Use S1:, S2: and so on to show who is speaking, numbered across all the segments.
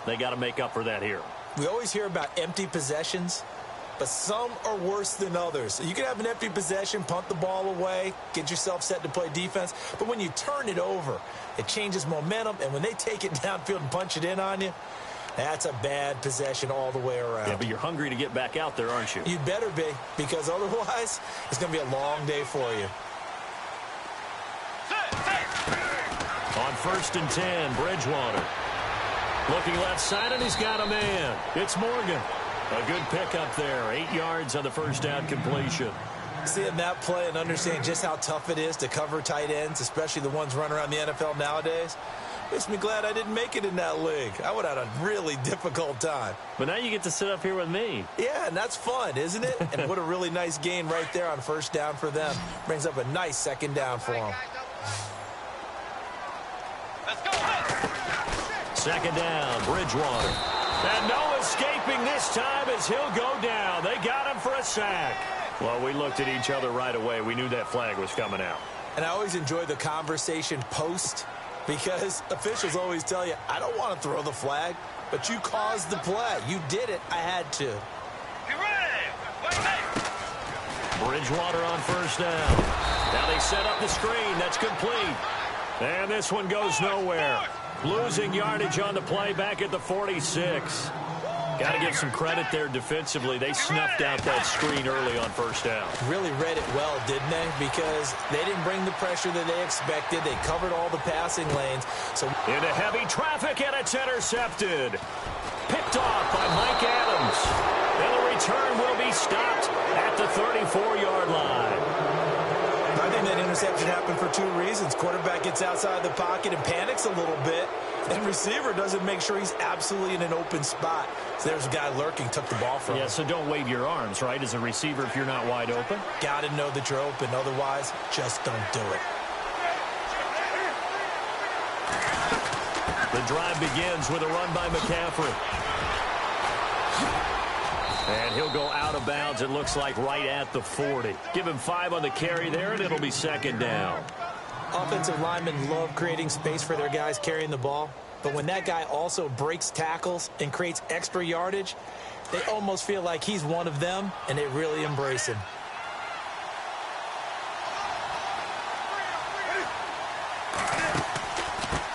S1: They got to make up for that here.
S2: We always hear about empty possessions, but some are worse than others. You can have an empty possession, punt the ball away, get yourself set to play defense, but when you turn it over, it changes momentum, and when they take it downfield and punch it in on you, that's a bad possession all the way around.
S1: Yeah, but you're hungry to get back out there, aren't you?
S2: You'd better be, because otherwise, it's going to be a long day for you.
S1: On 1st and 10, Bridgewater. Looking left side, and he's got a man. It's Morgan. A good pickup there. 8 yards on the first down completion.
S2: Seeing that play and understanding just how tough it is to cover tight ends, especially the ones running around the NFL nowadays, makes me glad I didn't make it in that league. I would have had a really difficult time.
S1: But now you get to sit up here with me.
S2: Yeah, and that's fun, isn't it? And what a really nice gain right there on first down for them. Brings up a nice second down for them.
S1: Second down, Bridgewater. And no escaping this time as he'll go down. They got him for a sack. Well, we looked at each other right away. We knew that flag was coming out.
S2: And I always enjoy the conversation post because officials always tell you, I don't want to throw the flag, but you caused the play. You did it. I had to.
S1: Bridgewater on first down. Now they set up the screen. That's complete. And this one goes nowhere. Losing yardage on the play back at the 46. Got to give some credit there defensively. They snuffed out that screen early on first down.
S2: Really read it well, didn't they? Because they didn't bring the pressure that they expected. They covered all the passing lanes. So
S1: into heavy traffic, and it's intercepted. Picked off by Mike Adams. And the return will be stopped at the 34-yard line.
S2: I think that interception happened for 2 reasons. Quarterback gets outside the pocket and panics a little bit. And receiver doesn't make sure he's absolutely in an open spot. So there's a guy lurking, took the ball from him.
S1: Yeah, so don't wave your arms, right, as a receiver if you're not wide open.
S2: Got to know that you're open. Otherwise, just don't do it.
S1: The drive begins with a run by McCaffrey. And he'll go out of bounds, it looks like, right at the 40. Give him 5 on the carry there, and it'll be second down.
S2: Offensive linemen love creating space for their guys carrying the ball. But when that guy also breaks tackles and creates extra yardage, they almost feel like he's one of them, and they really embrace him.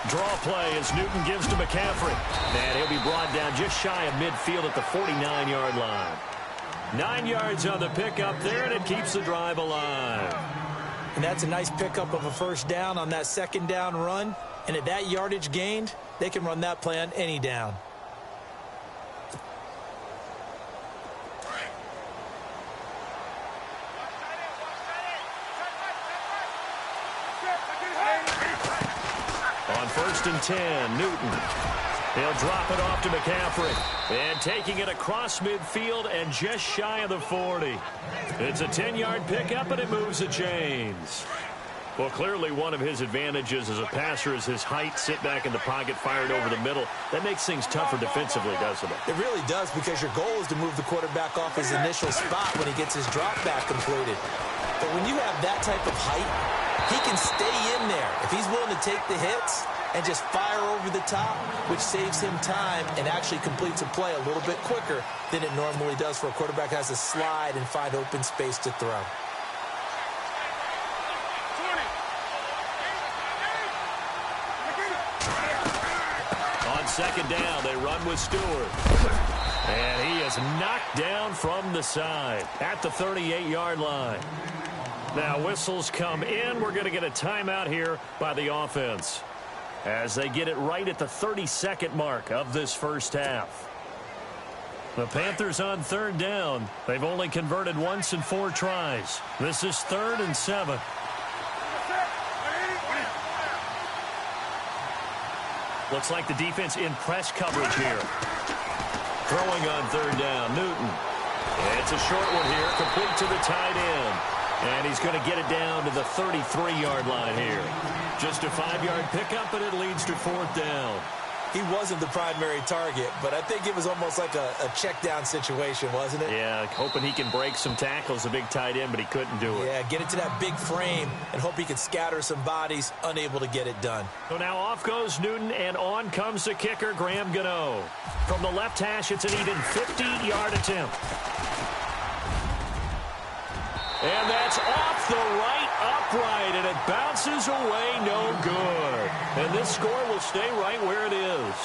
S1: Draw play as Newton gives to McCaffrey. And he'll be brought down just shy of midfield at the 49-yard line. 9 yards on the pickup there, and it keeps the drive alive.
S2: And that's a nice pickup of a first down on that second down run. And at that yardage gained, they can run that play on any down.
S1: On 1st and 10, Newton. He'll drop it off to McCaffrey. And taking it across midfield and just shy of the 40. It's a 10-yard pickup, and it moves the chains. Well, clearly one of his advantages as a passer is his height. Sit back in the pocket, fired over the middle. That makes things tougher defensively, doesn't it?
S2: It really does, because your goal is to move the quarterback off his initial spot when he gets his drop back completed. But when you have that type of height, he can stay in there if he's willing to take the hits and just fire over the top, which saves him time and actually completes a play a little bit quicker than it normally does for a quarterback who has to slide and find open space to throw.
S1: On second down, they run with Stewart. And he is knocked down from the side at the 38-yard line. Now whistles come in. We're going to get a timeout here by the offense as they get it right at the 32nd mark of this first half. The Panthers on third down. They've only converted once in 4 tries. This is 3rd and 7. Looks like the defense in press coverage here. Throwing on third down, Newton. It's a short one here, complete to the tight end. And he's going to get it down to the 33-yard line here. Just a 5-yard pickup, and it leads to 4th down.
S2: He wasn't the primary target, but I think it was almost like a check-down situation, wasn't it?
S1: Yeah, hoping he can break some tackles, a big tight end, but he couldn't do it.
S2: Yeah, get it to that big frame and hope he can scatter some bodies, unable to get it done.
S1: So now off goes Newton, and on comes the kicker, Graham Gano. From the left hash, it's an even 50-yard attempt. And that's off the right upright, and it bounces away, no good. And this score will stay right where it is.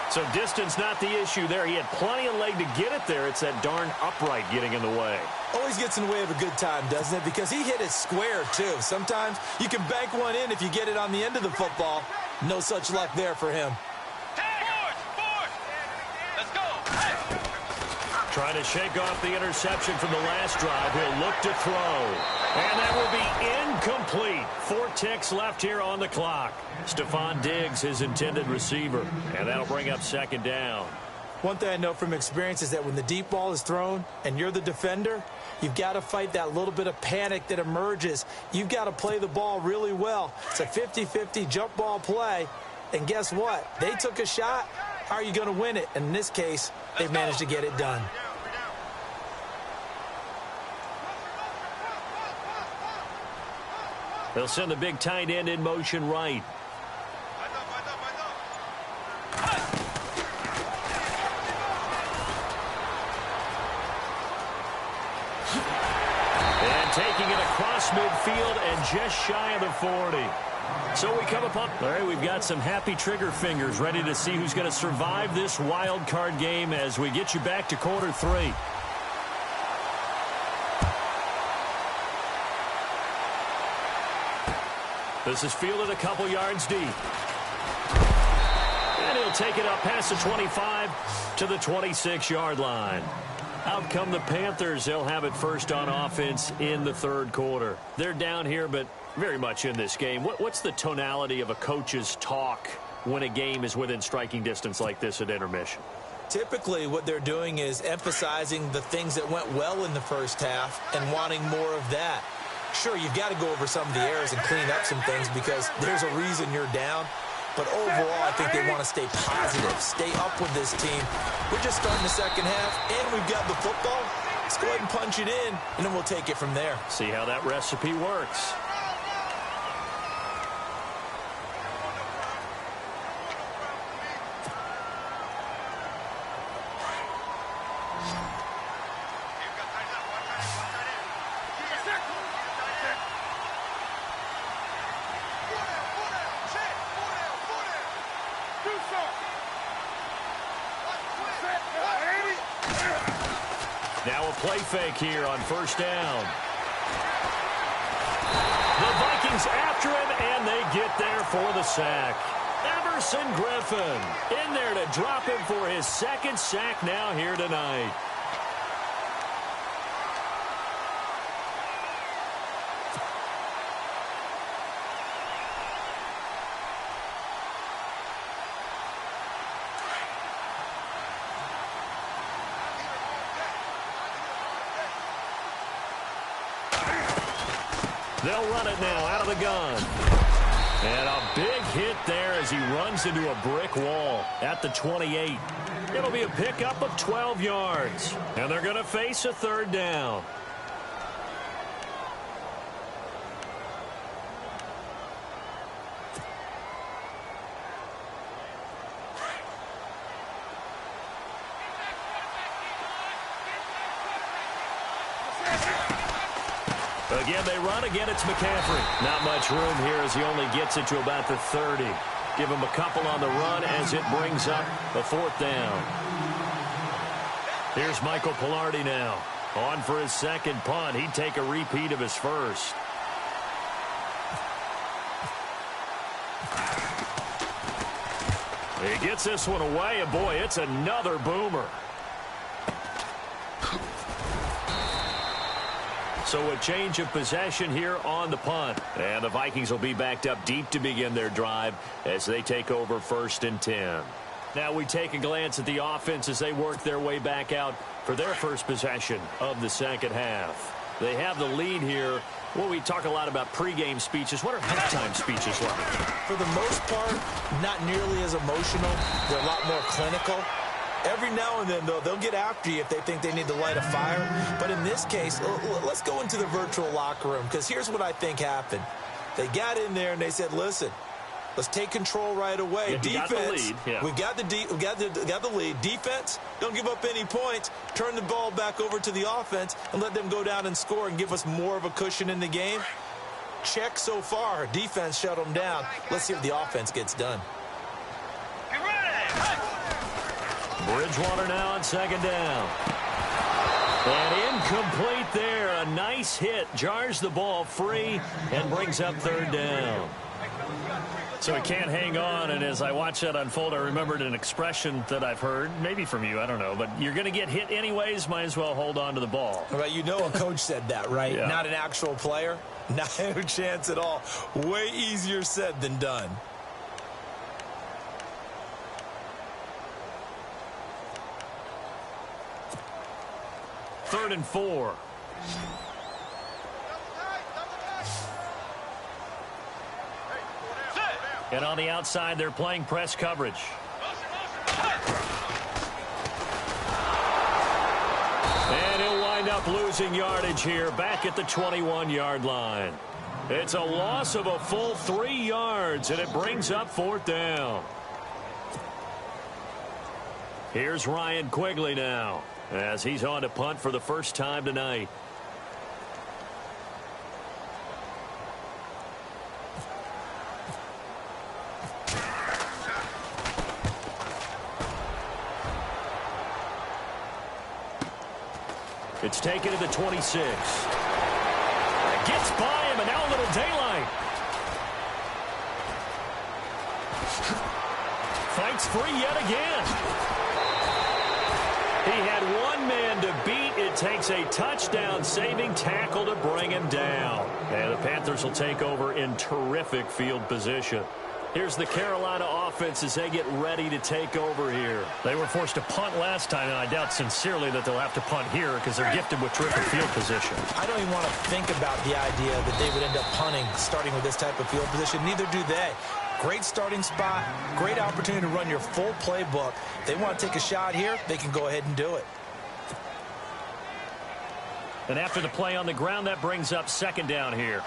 S1: So distance not the issue there. He had plenty of leg to get it there. It's that darn upright getting in the way.
S2: Always gets in the way of a good time, doesn't it? Because he hit it square, too. Sometimes you can bank one in if you get it on the end of the football. No such luck there for him.
S1: Trying to shake off the interception from the last drive. He'll look to throw. And that will be incomplete. 4 ticks left here on the clock. Stephon Diggs, his intended receiver. And that'll bring up second down.
S2: One thing I know from experience is that when the deep ball is thrown and you're the defender, you've got to fight that little bit of panic that emerges. You've got to play the ball really well. It's a 50-50 jump ball play. And guess what? They took a shot. How are you going to win it? And in this case, they've managed to get it done.
S1: They'll send the big tight end in motion right. And taking it across midfield and just shy of the 40. So we come upon... All right, we've got some happy trigger fingers ready to see who's going to survive this wild card game as we get you back to quarter 3. This is fielded a couple yards deep. And he'll take it up past the 25 to the 26-yard line. Out come the Panthers. They'll have it first on offense in the third quarter. They're down here, but very much in this game. What's the tonality of a coach's talk when a game is within striking distance like this at intermission?
S2: Typically, what they're doing is emphasizing the things that went well in the first half and wanting more of that. Sure, you've got to go over some of the errors and clean up some things because there's a reason you're down. But overall, I think they want to stay positive, stay up with this team. We're just starting the second half, and we've got the football. Let's go ahead and punch it in, and then we'll take it from there.
S1: See how that recipe works. Now a play fake here on first down. The Vikings after him, and they get there for the sack. Everson Griffin in there to drop him for his second sack now here tonight. They'll run it now out of the gun. And a big hit there as he runs into a brick wall at the 28. It'll be a pickup of 12 yards. And they're going to face a third down. Again, they run. Again, it's McCaffrey. Not much room here as he only gets it to about the 30. Give him a couple on the run as it brings up a fourth down. Here's Michael Pilardi now. On for his second punt. He'd take a repeat of his first. He gets this one away, and boy, it's another boomer. So a change of possession here on the punt. And the Vikings will be backed up deep to begin their drive as they take over first and 10. Now we take a glance at the offense as they work their way back out for their first possession of the second half. They have the lead here. Well, we talk a lot about pregame speeches. What are halftime speeches like?
S2: For the most part, not nearly as emotional. They're a lot more clinical. Every now and then, though, they'll get after you if they think they need to light a fire. But in this case, let's go into the virtual locker room, because here's what I think happened. They got in there and they said, listen, let's take control right away.
S1: Yeah,
S2: defense,
S1: we
S2: got the lead. Defense, don't give up any points. Turn the ball back over to the offense and let them go down and score and give us more of a cushion in the game. Check so far. Defense shut them down. Let's see if the offense gets done.
S1: Bridgewater now on second down. And incomplete there. A nice hit. Jars the ball free and brings up third down. So he can't hang on, and as I watch that unfold, I remembered an expression that I've heard, maybe from you, I don't know, but you're going to get hit anyways, might as well hold on to the ball.
S2: Right, you know a coach said that, right?
S1: Yeah.
S2: Not an actual player. Not a chance at all. Way easier said than done.
S1: Third and 4. And on the outside, they're playing press coverage. And he'll wind up losing yardage here back at the 21-yard line. It's a loss of a full 3 yards, and it brings up fourth down. Here's Ryan Quigley now, as he's on to punt for the first time tonight. It's taken to the 26. Gets by him, and now a little daylight. Fights free yet again. He had one man to beat. It takes a touchdown-saving tackle to bring him down. And the Panthers will take over in terrific field position. Here's the Carolina offense as they get ready to take over here. They were forced to punt last time, and I doubt sincerely that they'll have to punt here because they're gifted with terrific field position.
S2: I don't even want to think about the idea that they would end up punting starting with this type of field position. Neither do they. Great starting spot, great opportunity to run your full playbook. If they want to take a shot here, they can go ahead and do it.
S1: And after the play on the ground, that brings up second down here.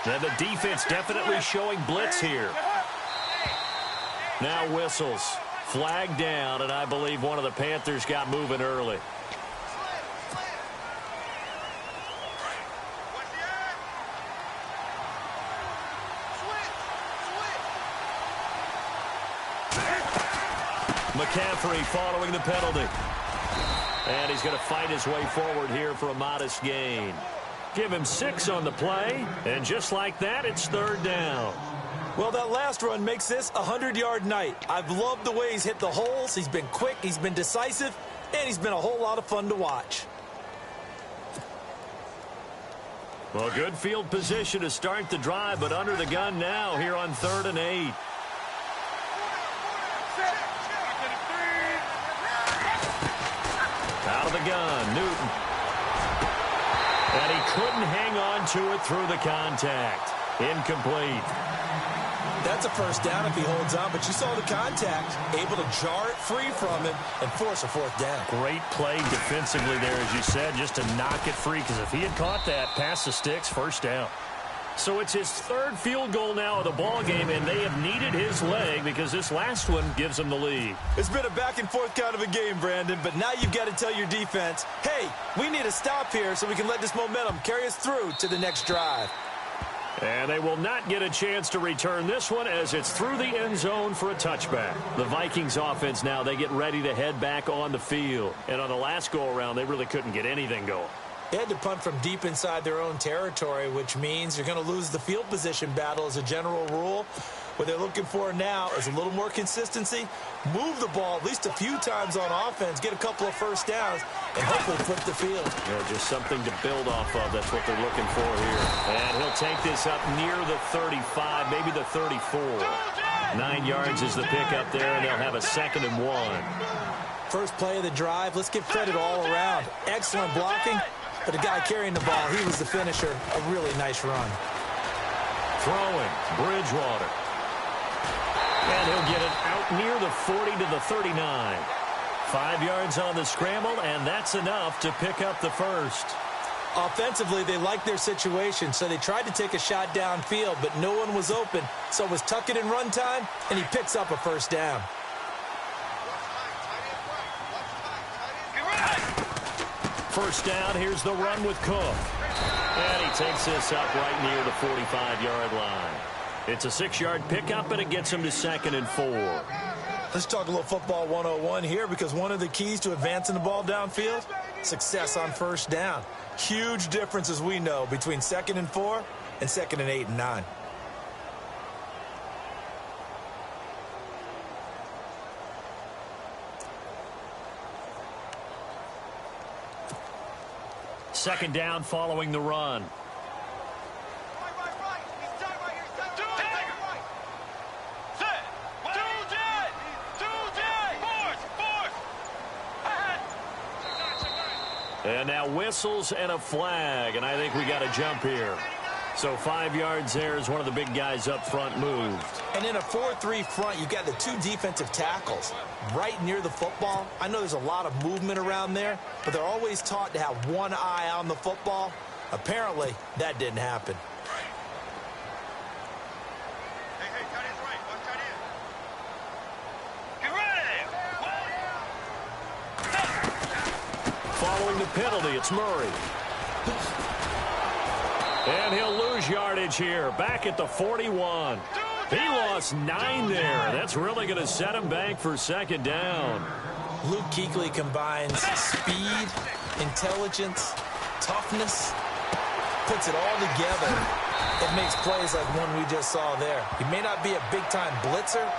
S1: And the defense definitely showing blitz here. Now whistles. Flag down, and I believe one of the Panthers got moving early. McCaffrey following the penalty. And he's going to fight his way forward here for a modest gain. Give him 6 on the play, and just like that, it's third down.
S2: Well, that last run makes this a 100-yard night. I've loved the way he's hit the holes. He's been quick, he's been decisive, and he's been a whole lot of fun to watch.
S1: Well, good field position to start the drive, but under the gun now here on 3rd and 8. Out of the gun, Newton. And he couldn't hang on to it through the contact. Incomplete.
S2: That's a first down if he holds on, but you saw the contact. Able to jar it free from him and force a fourth down.
S1: Great play defensively there, as you said, just to knock it free, because if he had caught that, past the sticks, first down. So it's his 3rd field goal now of the ball game, and they have needed his leg because this last one gives them the lead.
S2: It's been a back-and-forth kind of a game, Brandon, but now you've got to tell your defense, hey, we need to stop here so we can let this momentum carry us through to the next drive.
S1: And they will not get a chance to return this one as it's through the end zone for a touchback. The Vikings offense now, they get ready to head back on the field. And on the last go-around, they really couldn't get anything going.
S2: They had to punt from deep inside their own territory, which means you're going to lose the field position battle as a general rule. What they're looking for now is a little more consistency, move the ball at least a few times on offense, get a couple of first downs, and hopefully flip the field.
S1: Yeah, just something to build off of. That's what they're looking for here. And he'll take this up near the 35, maybe the 34. 9 yards is the pickup there, and they'll have a 2nd and 1.
S2: First play of the drive. Let's give credit all around. Excellent blocking, but the guy carrying the ball, he was the finisher. A really nice run.
S1: Throwing, Bridgewater. And he'll get it out near the 40 to the 39. 5 yards on the scramble, and that's enough to pick up the first.
S2: Offensively, they liked their situation, so they tried to take a shot downfield, but no one was open. So it was tuck it in run time, and he picks up a first down.
S1: First down, here's the run with Cook. And he takes this up right near the 45-yard line. It's a 6-yard pickup, and it gets him to 2nd and 4.
S2: Let's talk a little football 101 here, because one of the keys to advancing the ball downfield, success on first down. Huge difference, as we know, between 2nd and 4 and 2nd and 8 and 9.
S1: Second down following the run. And now whistles and a flag, and I think we got a jump here. So 5 yards there as one of the big guys up front moved.
S2: And in a 4-3 front, you've got the 2 defensive tackles right near the football. I know there's a lot of movement around there, but they're always taught to have one eye on the football. Apparently, that didn't happen.
S1: Following the penalty, it's Murray. And he'll lose yardage here, back at the 41. He lost 9 there. That's really going to set him back for 2nd down.
S2: Luke Kuechly combines speed, intelligence, toughness, puts it all together. It makes plays like one we just saw there. He may not be a big-time blitzer,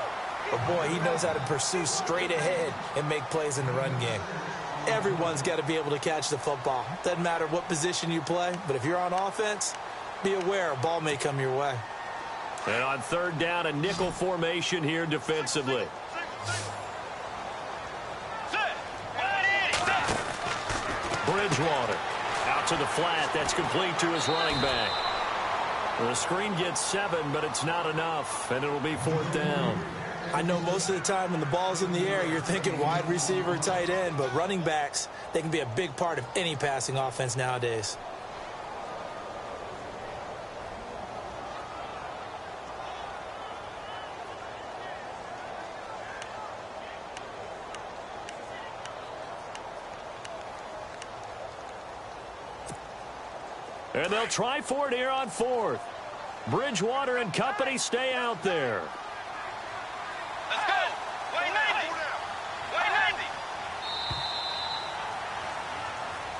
S2: but, boy, he knows how to pursue straight ahead and make plays in the run game. Everyone's got to be able to catch the football. Doesn't matter what position you play, but if you're on offense, be aware a ball may come your way.
S1: And on 3rd down, a nickel formation here defensively. Bridgewater out to the flat. That's complete to his running back. The screen gets 7, but it's not enough, and it'll be 4th down.
S2: I know most of the time when the ball's in the air, you're thinking wide receiver, tight end, but running backs, they can be a big part of any passing offense nowadays.
S1: And they'll try for it here on 4th. Bridgewater and company stay out there.
S3: Let's go. Way 90. Way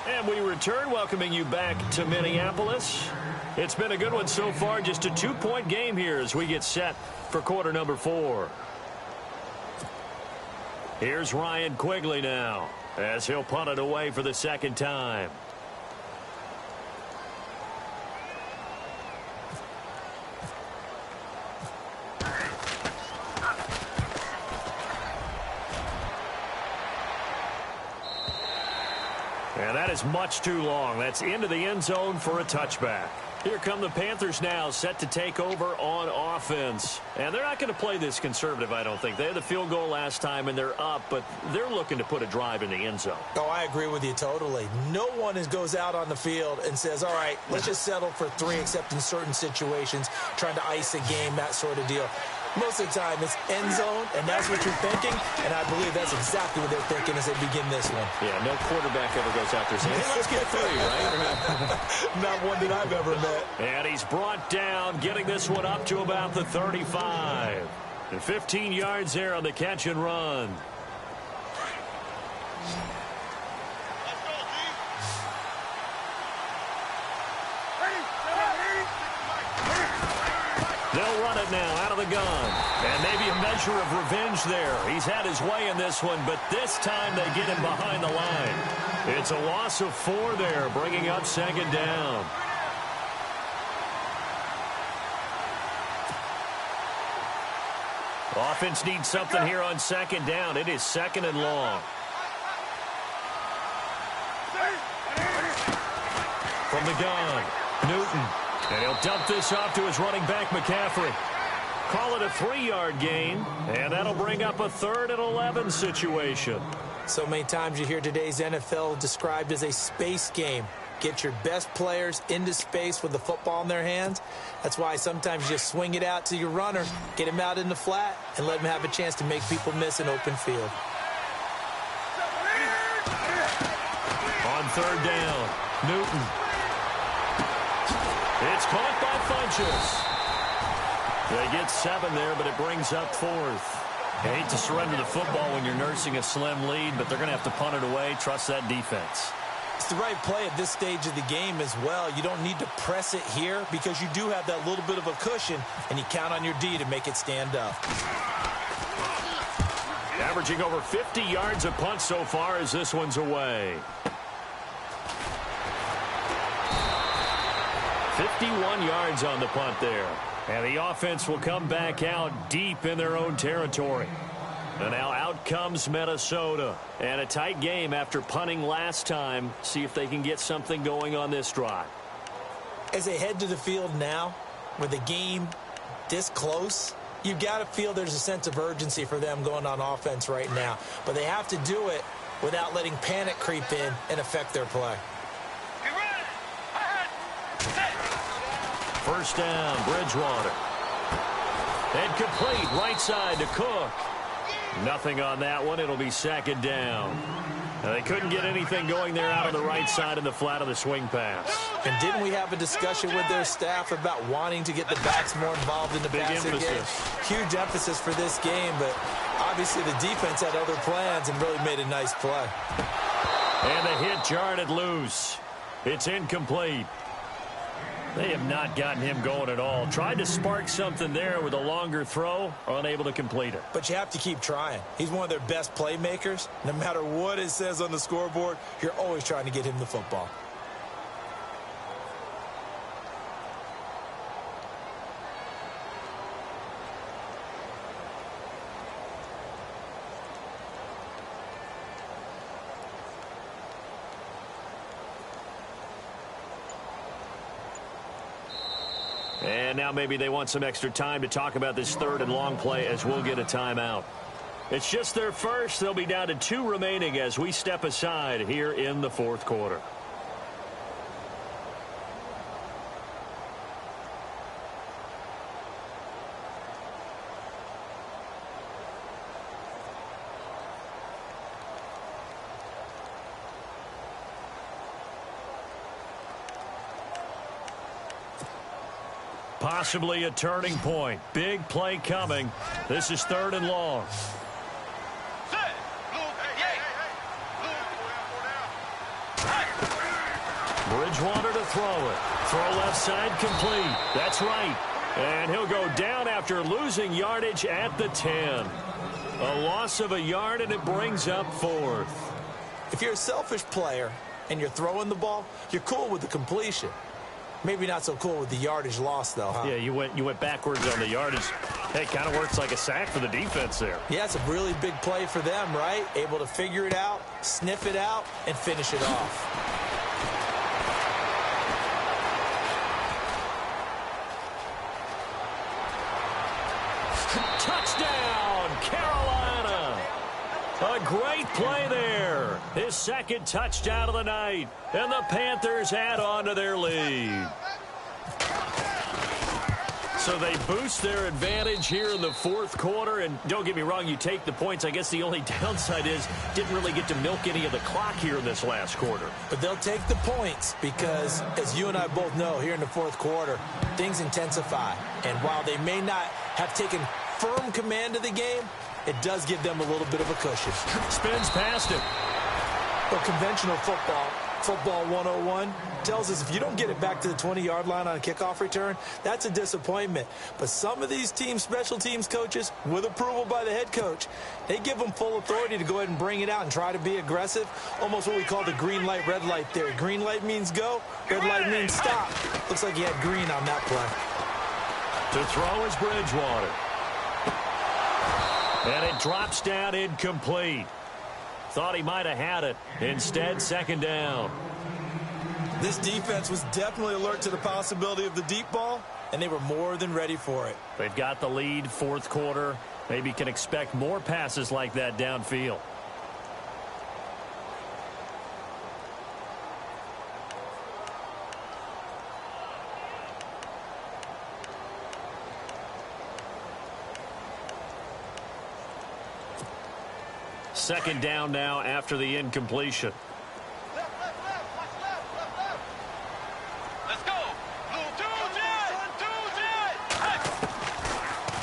S3: 90.
S1: And we return, welcoming you back to Minneapolis. It's been a good one so far, just a 2-point game here as we get set for quarter number 4. Here's Ryan Quigley now as he'll punt it away for the 2nd time. And that is much too long. That's into the end zone for a touchback. Here come the Panthers now, set to take over on offense. And they're not going to play this conservative, I don't think. They had the field goal last time, and they're up, but they're looking to put a drive in the end zone.
S2: Oh, I agree with you totally. No one goes out on the field and says, all right, let's just settle for 3, except in certain situations, trying to ice a game, that sort of deal. Most of the time, it's end zone, and that's what you're thinking, and I believe that's exactly what they're thinking as they begin this one.
S1: Yeah, no quarterback ever goes out there saying, hey, let's get 3, right?
S2: Not one that I've ever met.
S1: And he's brought down, getting this one up to about the 35. And 15 yards there on the catch and run. They'll run it now out of the gun. And maybe a measure of revenge there. He's had his way in this one, but this time they get him behind the line. It's a loss of 4 there, bringing up second down. Offense needs something here on second down. It is second and long. From the gun, Newton. And he'll dump this off to his running back, McCaffrey. Call it a 3-yard gain, and that'll bring up a 3rd and 11 situation.
S2: So many times you hear today's NFL described as a space game. Get your best players into space with the football in their hands. That's why sometimes you just swing it out to your runner, get him out in the flat, and let him have a chance to make people miss an open field.
S1: On 3rd down, Newton. It's caught by Funchess. They get 7 there, but it brings up 4th. You hate to surrender the football when you're nursing a slim lead, but they're going to have to punt it away. Trust that defense.
S2: It's the right play at this stage of the game as well. You don't need to press it here because you do have that little bit of a cushion, and you count on your D to make it stand up.
S1: Averaging over 50 yards a punt so far as this one's away. 51 yards on the punt there. And the offense will come back out deep in their own territory. And now out comes Minnesota. And a tight game after punting last time. See if they can get something going on this drive.
S2: As they head to the field now, with the game this close, you've got to feel there's a sense of urgency for them going on offense right now. But they have to do it without letting panic creep in and affect their play.
S1: First down, Bridgewater. And complete, right side to Cook. Nothing on that one. It'll be second down. Now, they couldn't get anything going there out on the right side in the flat of the swing pass.
S2: And didn't we have a discussion with their staff about wanting to get the backs more involved in the passing game? Huge emphasis for this game, but obviously the defense had other plans and really made a nice play.
S1: And the hit jarred it loose. It's incomplete. They have not gotten him going at all. Tried to spark something there with a longer throw, unable to complete it.
S2: But you have to keep trying. He's one of their best playmakers. No matter what it says on the scoreboard, you're always trying to get him the football.
S1: And now maybe they want some extra time to talk about this 3rd and long play as we'll get a timeout. It's just their first. They'll be down to 2 remaining as we step aside here in the 4th quarter. Possibly a turning point. Big play coming. This is 3rd and long. Bridgewater to throw it. Throw left side complete. That's right. And he'll go down after losing yardage at the 10. A loss of a yard, and it brings up 4th.
S2: If you're a selfish player and you're throwing the ball, you're cool with the completion. Maybe not so cool with the yardage loss, though, huh?
S1: Yeah, you went backwards on the yardage. Hey, kind of works like a sack for the defense there.
S2: Yeah, it's a really big play for them, right? Able to figure it out, sniff it out, and finish it off.
S1: Touchdown, Carolina! A great play there. His 2nd touchdown of the night. And the Panthers add on to their lead. So they boost their advantage here in the 4th quarter. And don't get me wrong, you take the points. I guess the only downside is didn't really get to milk any of the clock here in this last quarter.
S2: But they'll take the points because, as you and I both know, here in the 4th quarter, things intensify. And while they may not have taken firm command of the game, it does give them a little bit of a cushion.
S1: Spins past him.
S2: But conventional football Football 101 tells us if you don't get it back to the 20-yard line on a kickoff return, that's a disappointment. But some of these special teams coaches, with approval by the head coach, they give them full authority to go ahead and bring it out and try to be aggressive, almost what we call the green light, red light theory. Green light means go, red light means stop. Looks like he had green on that play.
S1: To throw is Bridgewater. And it drops down incomplete. Thought he might have had it. Instead, second down.
S2: This defense was definitely alert to the possibility of the deep ball, and they were more than ready for it.
S1: They've got the lead, fourth quarter. Maybe can expect more passes like that downfield. Second down now after the incompletion.
S3: Let's go.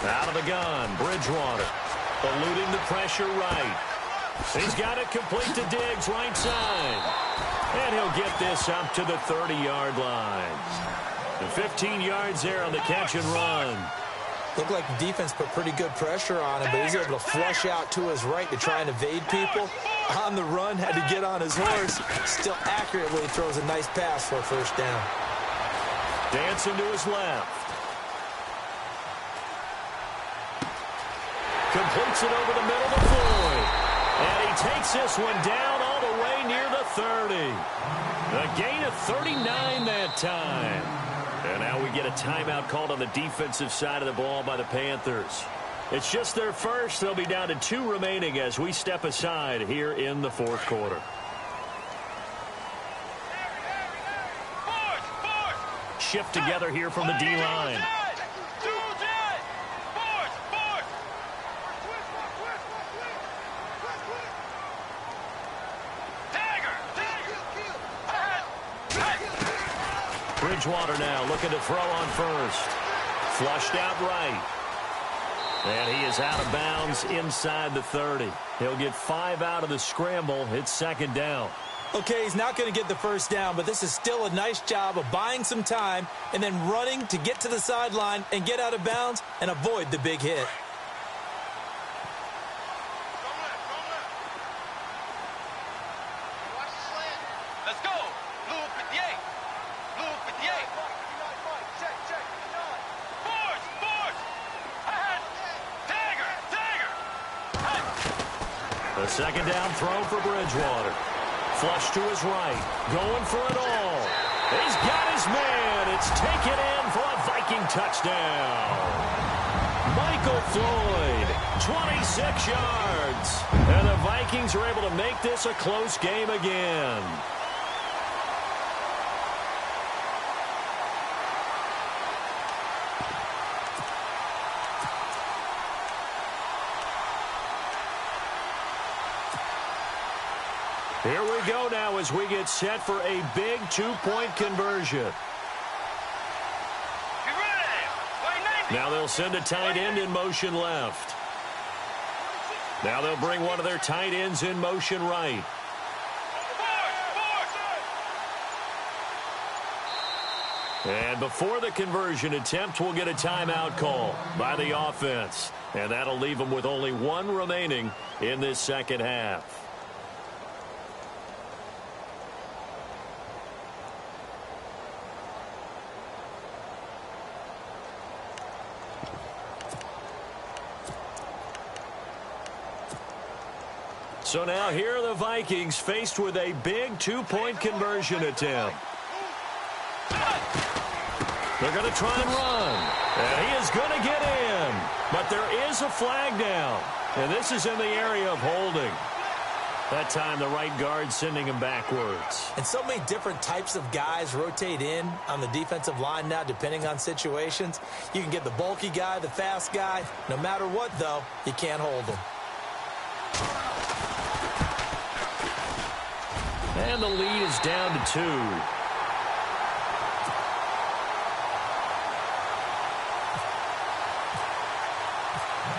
S1: Out of the gun, Bridgewater. Eluding the pressure right. He's got it complete to Diggs, right side. And he'll get this up to the 30-yard line. And 15 yards there on the catch and run.
S2: Looked like the defense put pretty good pressure on him, but he's able to flush out to his right to try and evade people. On the run, had to get on his horse. Still accurately throws a nice pass for a first down.
S1: Dancing to his left. Completes it over the middle to Floyd. And he takes this one down all the way near the 30. A gain of 39 that time. And now we get a timeout called on the defensive side of the ball by the Panthers. It's just their first. They'll be down to 2 remaining as we step aside here in the fourth quarter. Shift together here from the D-line. Bridgewater now looking to throw on first. Flushed out right. And he is out of bounds inside the 30. He'll get 5 out of the scramble. It's second down.
S2: Okay, he's not going to get the first down, but this is still a nice job of buying some time and then running to get to the sideline and get out of bounds and avoid the big hit.
S3: Let's go. Blue 58. Blue 58. Force. Tagger.
S1: A second down throw for Bridgewater. Flush to his right. Going for it all. He's got his man. It's taken in for a Viking touchdown. Michael Floyd, 26 yards. And the Vikings are able to make this a close game again. Here we go now as we get set for a big 2-point conversion. Now they'll send a tight end in motion left. Now they'll bring one of their tight ends in motion right. And before the conversion attempt, we'll get a timeout call by the offense. And that'll leave them with only 1 remaining in this second half. So now here are the Vikings faced with a big 2-point conversion attempt. They're going to try and run. And he is going to get in. But there is a flag down. And this is in the area of holding. That time the right guard sending him backwards.
S2: And so many different types of guys rotate in on the defensive line now depending on situations. You can get the bulky guy, the fast guy. No matter what, though, you can't hold him.
S1: And the lead is down to 2.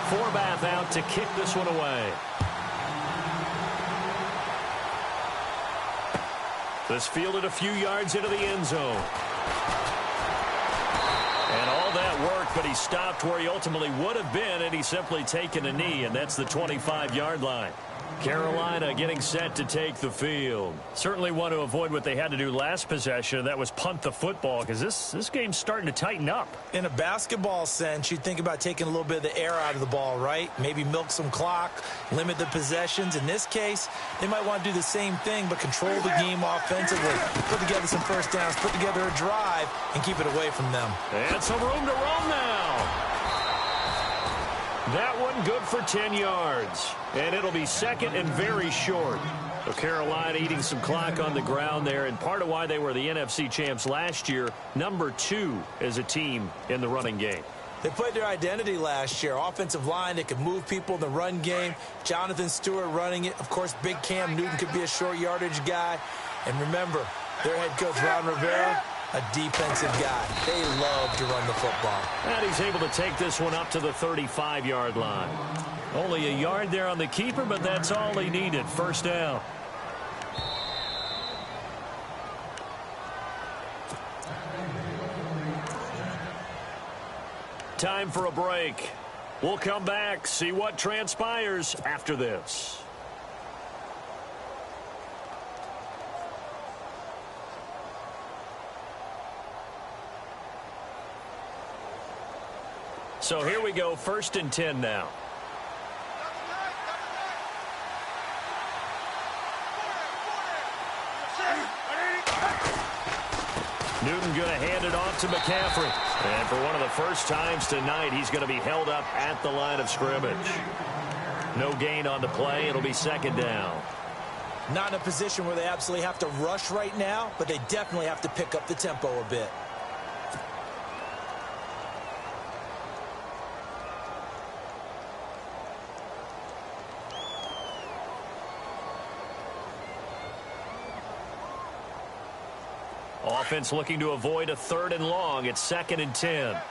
S1: Forbath out to kick this one away. This fielded a few yards into the end zone. And all that work, but he stopped where he ultimately would have been, and he's simply taken a knee, and that's the 25-yard line. Carolina getting set to take the field. Certainly want to avoid what they had to do last possession. That was punt the football, because this game's starting to tighten up.
S2: In a basketball sense, you think about taking a little bit of the air out of the ball, right? Maybe milk some clock, limit the possessions. In this case, they might want to do the same thing, but control the game offensively. Put together some first downs, put together a drive, and keep it away from them.
S1: And some room to roam now. That one good for 10 yards. And it'll be second and very short. So Carolina eating some clock on the ground there, and part of why they were the NFC champs last year, number 2 as a team in the running game.
S2: They played their identity last year. Offensive line, they could move people in the run game. Jonathan Stewart running it. Of course, big Cam Newton could be a short yardage guy. And remember, their head coach, Ron Rivera, a defensive guy. They love to run the football.
S1: And he's able to take this one up to the 35-yard line. Only a yard there on the keeper, but that's all he needed. First down. Time for a break. We'll come back, see what transpires after this. So here we go, 1st and 10 now. Newton going to hand it off to McCaffrey. And for one of the first times tonight, he's going to be held up at the line of scrimmage. No gain on the play. It'll be second down.
S2: Not in a position where they absolutely have to rush right now, but they definitely have to pick up the tempo a bit.
S1: Offense looking to avoid a 3rd and long. It's 2nd and 10.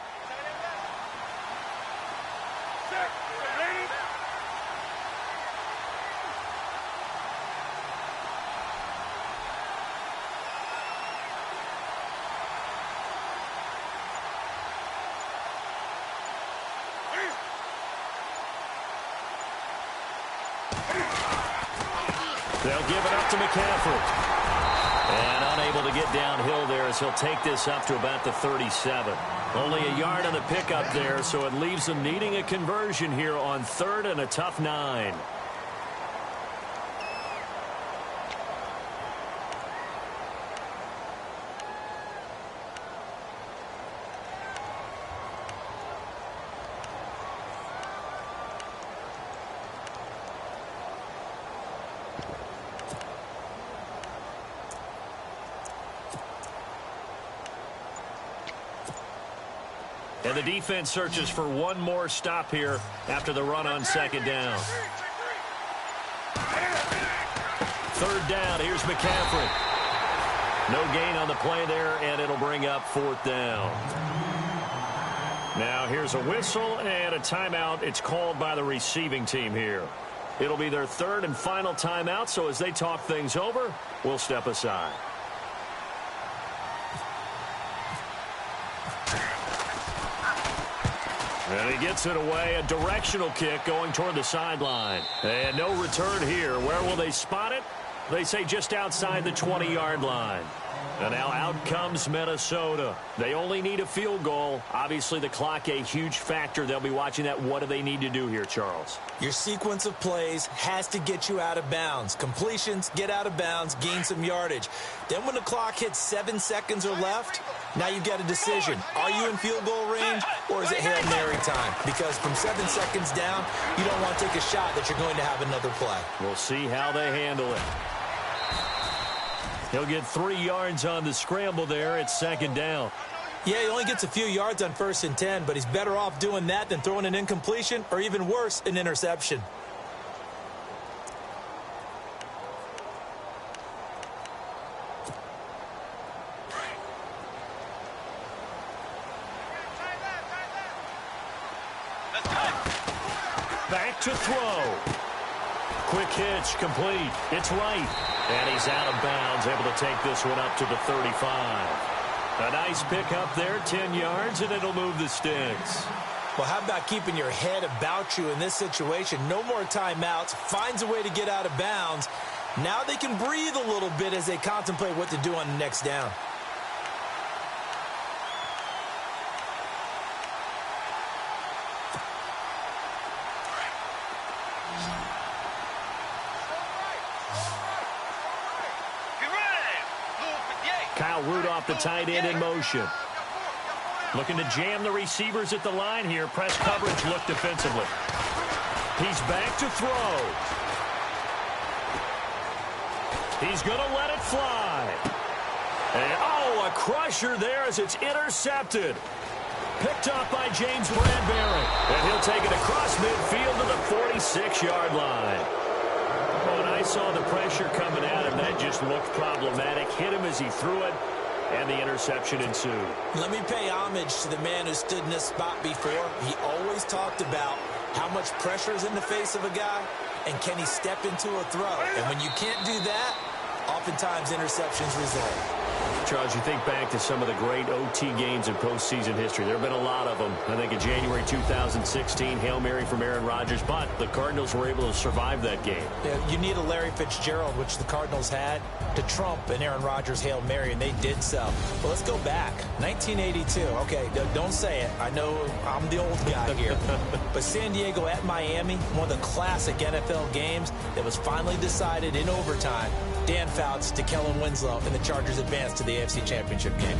S1: They'll give it up to McCaffrey. And unable to get downhill there as he'll take this up to about the 37. Only a yard on the pickup there, so it leaves them needing a conversion here on 3rd and a tough 9. And the defense searches for one more stop here after the run on 2nd down. 3rd down, here's McCaffrey. No gain on the play there, and it'll bring up 4th down. Now here's a whistle and a timeout. It's called by the receiving team here. It'll be their 3rd and final timeout, so as they talk things over, we'll step aside. And he gets it away, a directional kick going toward the sideline. And no return here. Where will they spot it? They say just outside the 20-yard line. And now out comes Minnesota. They only need a field goal. Obviously, the clock a huge factor. They'll be watching that. What do they need to do here, Charles?
S2: Your sequence of plays has to get you out of bounds. Completions, get out of bounds, gain some yardage. Then when the clock hits 7 seconds or left, now you've got a decision. Are you in field goal range, or is it Hail Mary time? Because from 7 seconds down, you don't want to take a shot that you're going to have another play.
S1: We'll see how they handle it. He'll get 3 yards on the scramble there at 2nd down.
S2: Yeah, he only gets a few yards on 1st and 10, but he's better off doing that than throwing an incompletion or even worse, an interception.
S1: Back to throw. Quick hitch, complete. It's right. And he's out of bounds, able to take this one up to the 35. A nice pickup there, 10 yards, and it'll move the sticks.
S2: Well, how about keeping your head about you in this situation? No more timeouts. Finds a way to get out of bounds. Now they can breathe a little bit as they contemplate what to do on the next down.
S1: Kyle Rudolph, the tight end, in motion. Looking to jam the receivers at the line here. Press coverage look defensively. He's back to throw. He's going to let it fly. And, a crusher there as it's intercepted. Picked up by James Bradbury. And he'll take it across midfield to the 46-yard line. When I saw the pressure coming at him, that just looked problematic. Hit him as he threw it, and the interception ensued. Let me pay homage to the man who stood in this spot before. He always talked about how much pressure is in the face of a guy, and can he step into a throw. And when you can't do that, oftentimes interceptions result. Charles, you think back to some of the great OT games in postseason history. There have been a lot of them. I think in January 2016, Hail Mary from Aaron Rodgers, but the Cardinals were able to survive that game. Yeah, you need a Larry Fitzgerald, which the Cardinals had, to trump an Aaron Rodgers Hail Mary, and they did so. Well, let's go back. 1982. Okay, don't say it. I know I'm the old guy here. But San Diego at Miami, one of the classic NFL games that was finally decided in overtime. Dan Fouts to Kellen Winslow, and the Chargers advance to the AFC Championship game.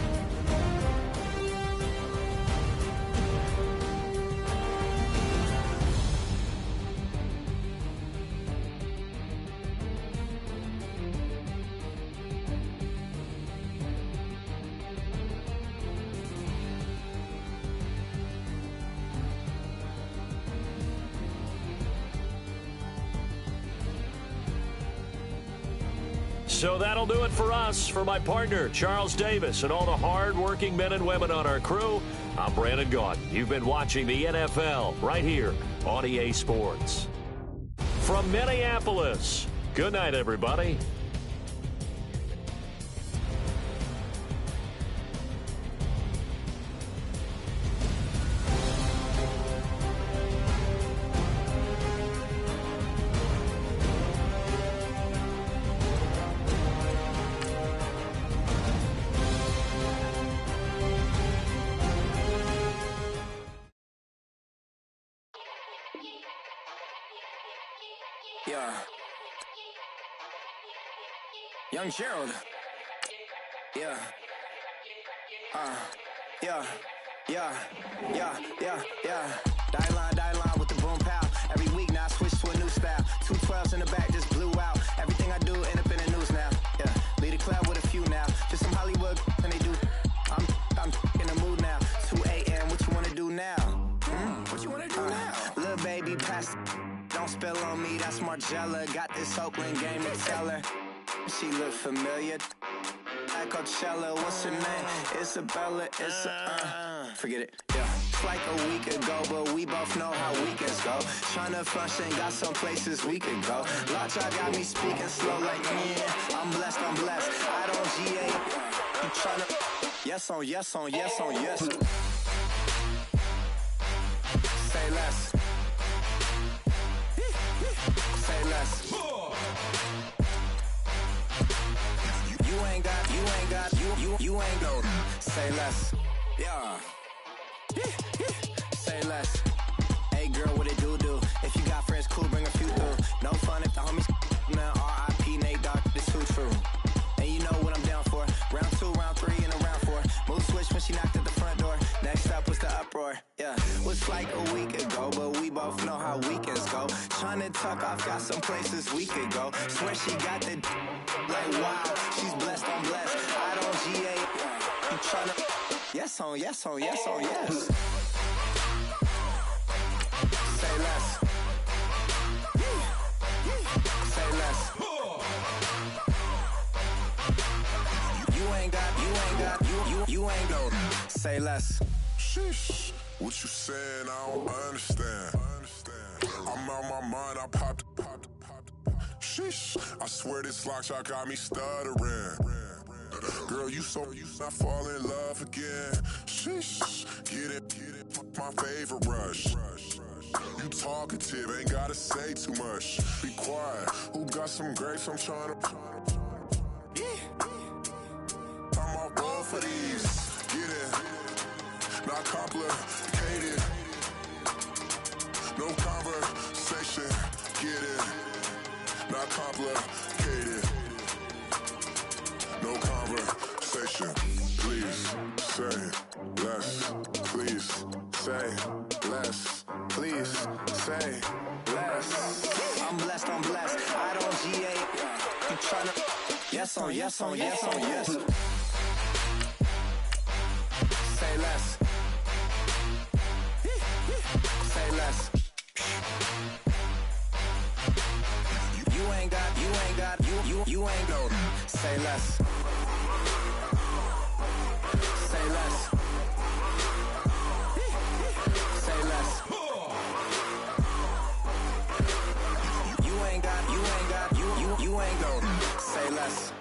S1: So that'll do it for us. For my partner, Charles Davis, and all the hard-working men and women on our crew, I'm Brandon Gaudin. You've been watching the NFL right here on EA Sports. From Minneapolis, good night, everybody.
S4: Yeah. Young Gerald. Yeah. Yeah. Die line with the boom pow. Every week now I switch to a new style. 212s in the back just blew out. Everything I do end up in the news now. Yeah. Lead a club with a few now. Just some Hollywood and they do. I'm in the mood now. 2 a.m. What you wanna do now? What you wanna do now? Little baby pass. Don't spill on me, that's Margella. Got this Oakland game to tell her. She look familiar. At Coachella, what's her name? Isabella, forget it, yeah. It's like a week ago, but we both know how weekends go. Tryna function, got some places we could go. Lot y'all got me speaking slow like, I'm blessed. I don't GA. You tryna, yes on yes. Say less. Say less. You ain't go. Say less. Yeah. Say less. Hey girl, what it do? If you got friends, cool, bring a few through. No fun if the homies man. R.I.P. Nate Dogg, this too true. And you know what I'm down for. Round 2, round 3, and a round 4. Move switch when she knocked at the front door. Next up was the uproar. Yeah, was like a week ago, but we both know how weekends go. Tryna tuck off, got some places we could go. Swear she got the like wow, she's blessed, I'm blessed. I don't GA. You tryna yes on yes. Say less. Say less. You ain't go. Say less.
S5: Sheesh. What you saying? I don't understand. I'm out my mind. I popped. Sheesh, I swear this lock shot got me stuttering. Girl, you not fall in love again. Sheesh, get it, my favorite rush. You talkative, ain't gotta say too much. Be quiet, who got some grapes? I'm trying to. I'm all roll for these. Get it, not complicated. No conversation, get it, not complicated. No conversation, please say less. Please say less. Please say less.
S4: I'm blessed, I don't GA. You tryna yes on yes. Say less. Say less. You ain't got, you ain't no. Say less. Say less. Say less. You ain't got, you ain't no. Say less.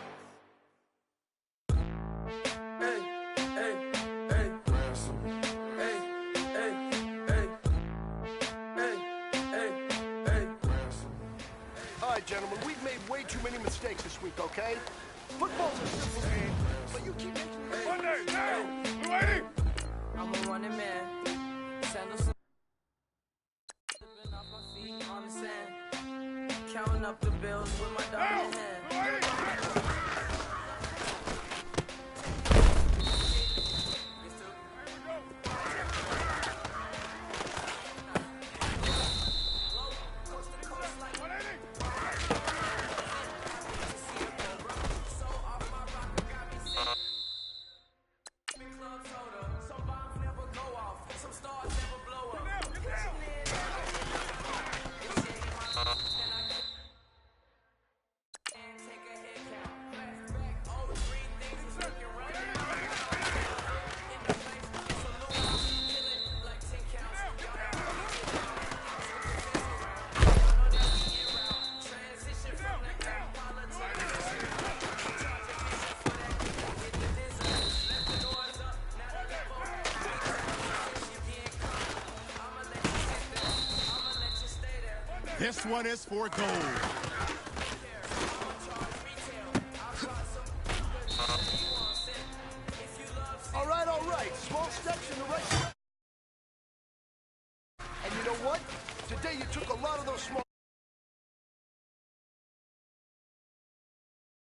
S6: Gentlemen, we've made way too many mistakes this week, okay? Football's a simple game, but you keep making mistakes. One day, now, we're waiting.
S7: I'm a running man. Sandals slipping off my feet on the sand. Counting up the bills with my dog in hand.
S8: This one is for gold.
S6: All right. Small steps in the right direction. And you know what? Today you took a lot of those small